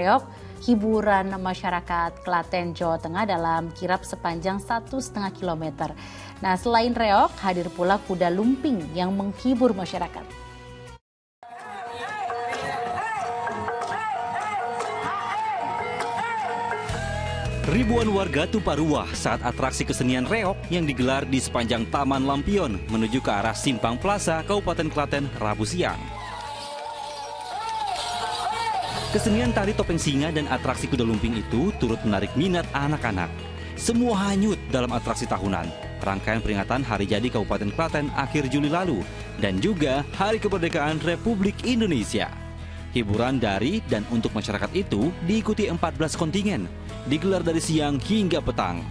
reog hiburan masyarakat Klaten, Jawa Tengah dalam kirap sepanjang 1,5 kilometer. Nah, selain reog, hadir pula kuda lumping yang menghibur masyarakat. Ribuan warga tumpah ruah saat atraksi kesenian reog yang digelar di sepanjang Taman Lampion menuju ke arah Simpang Plaza, Kabupaten Klaten, Rabu siang. Kesenian tari topeng singa dan atraksi kuda lumping itu turut menarik minat anak-anak. Semua hanyut dalam atraksi tahunan, rangkaian peringatan Hari Jadi Kabupaten Klaten akhir Juli lalu, dan juga Hari Kemerdekaan Republik Indonesia. Hiburan dari dan untuk masyarakat itu diikuti 14 kontingen, digelar dari siang hingga petang.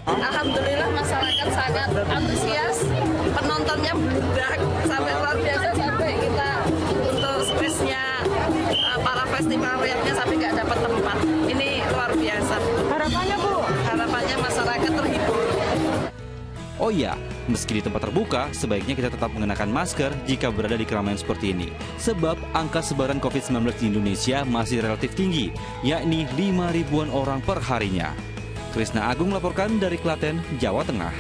Alhamdulillah masyarakat sangat antusias, penontonnya bludak sampai luar biasa, sampai kita untuk space-nya para festival reognya sampai nggak dapat tempat. Ini luar biasa. Harapannya Bu? Harapannya masyarakat terhibur. Oh iya, meski di tempat terbuka, sebaiknya kita tetap mengenakan masker jika berada di keramaian seperti ini. Sebab angka sebaran COVID-19 di Indonesia masih relatif tinggi, yakni 5.000-an orang per harinya. Krisna Agung melaporkan dari Klaten, Jawa Tengah.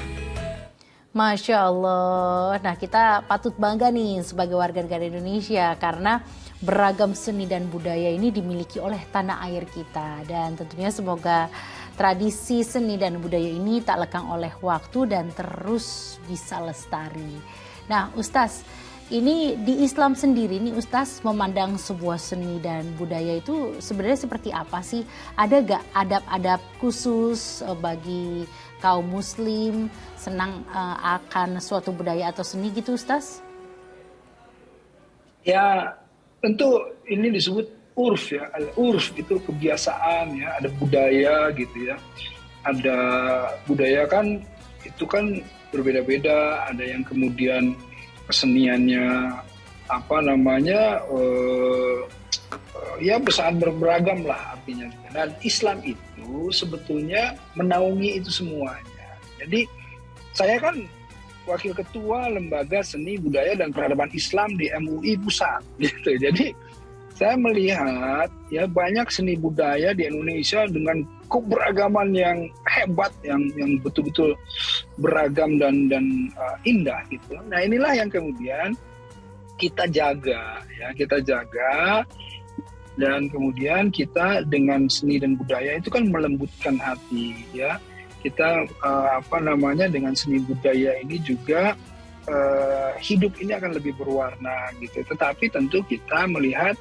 Masya Allah. Nah, kita patut bangga nih sebagai warga negara Indonesia karena beragam seni dan budaya ini dimiliki oleh tanah air kita. Dan tentunya semoga tradisi seni dan budaya ini tak lekang oleh waktu dan terus bisa lestari. Nah, Ustaz, ini di Islam sendiri nih Ustaz memandang sebuah seni dan budaya itu sebenarnya seperti apa sih? Ada gak adab-adab khusus bagi kaum muslim senang akan suatu budaya atau seni gitu Ustaz? Ya tentu ini disebut urf ya, urf itu kebiasaan ya, ada budaya gitu ya. Ada budaya kan itu kan berbeda-beda, ada yang kemudian keseniannya ya sangat beragam lah artinya. Dan Islam itu sebetulnya menaungi itu semuanya. Jadi saya kan wakil ketua Lembaga Seni Budaya dan Peradaban Islam di MUI Pusat gitu. Jadi saya melihat ya banyak seni budaya di Indonesia dengan keberagaman yang hebat, yang betul-betul beragam dan indah gitu. Nah inilah yang kemudian kita jaga ya, dan kemudian kita dengan seni dan budaya itu kan melembutkan hati ya. Kita dengan seni budaya ini juga hidup ini akan lebih berwarna gitu. Tetapi tentu kita melihat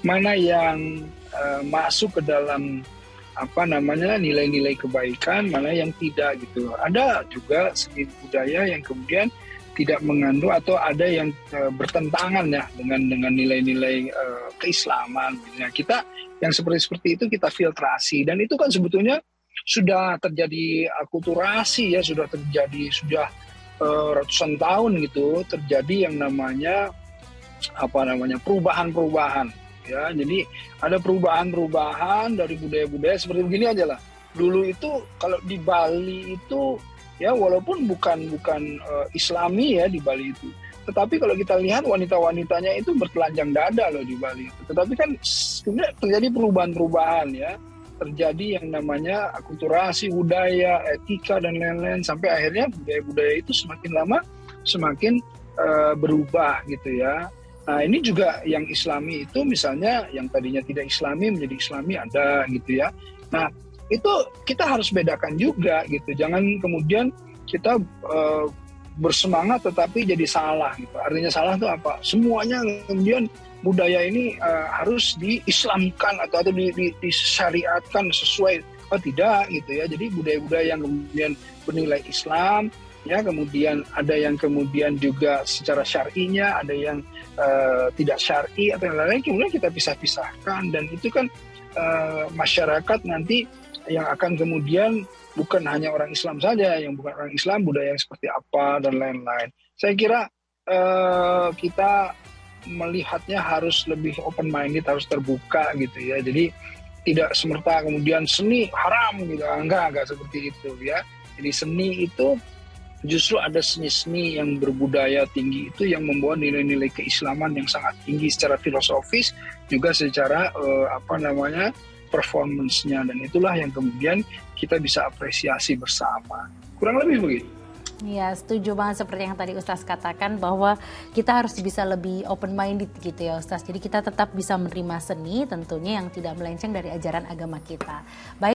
mana yang masuk ke dalam nilai-nilai kebaikan, mana yang tidak gitu. Ada juga seni budaya yang kemudian tidak mengandung atau ada yang bertentangan ya dengan nilai-nilai keislaman. Nah, kita yang seperti itu kita filtrasi, dan itu kan sebetulnya sudah terjadi akulturasi ya, sudah ratusan tahun gitu terjadi yang namanya perubahan-perubahan. Ya, jadi ada perubahan-perubahan dari budaya-budaya seperti begini aja lah. Dulu itu kalau di Bali itu ya walaupun bukan Islami ya di Bali itu, tetapi kalau kita lihat wanita-wanitanya itu bertelanjang dada loh di Bali itu. Tetapi kan sebenarnya terjadi perubahan-perubahan ya, terjadi yang namanya akulturasi budaya, etika dan lain-lain, sampai akhirnya budaya-budaya itu semakin lama semakin berubah gitu ya. Nah ini juga yang Islami itu misalnya yang tadinya tidak Islami menjadi Islami ada gitu ya. Nah itu kita harus bedakan juga gitu. Jangan kemudian kita bersemangat tetapi jadi salah gitu. Artinya salah itu apa? Semuanya kemudian budaya ini harus diislamkan atau disyariatkan sesuai. Oh tidak gitu ya. Jadi budaya-budaya yang kemudian bernilai Islam ya, kemudian ada yang kemudian juga secara syar'inya, ada yang tidak syar'i atau yang lain-lain, kemudian kita pisah-pisahkan, dan itu kan masyarakat nanti yang akan kemudian bukan hanya orang Islam saja, yang bukan orang Islam budaya yang seperti apa dan lain-lain. Saya kira kita melihatnya harus lebih open minded, harus terbuka gitu ya. Jadi tidak semerta kemudian seni haram gitu, enggak seperti itu ya. Jadi seni itu justru ada seni-seni yang berbudaya tinggi itu yang membawa nilai-nilai keislaman yang sangat tinggi secara filosofis, juga secara performance-nya, dan itulah yang kemudian kita bisa apresiasi bersama. Kurang lebih begitu. Ya, setuju banget seperti yang tadi Ustaz katakan bahwa kita harus bisa lebih open minded gitu ya Ustaz. Jadi kita tetap bisa menerima seni tentunya yang tidak melenceng dari ajaran agama kita. Baik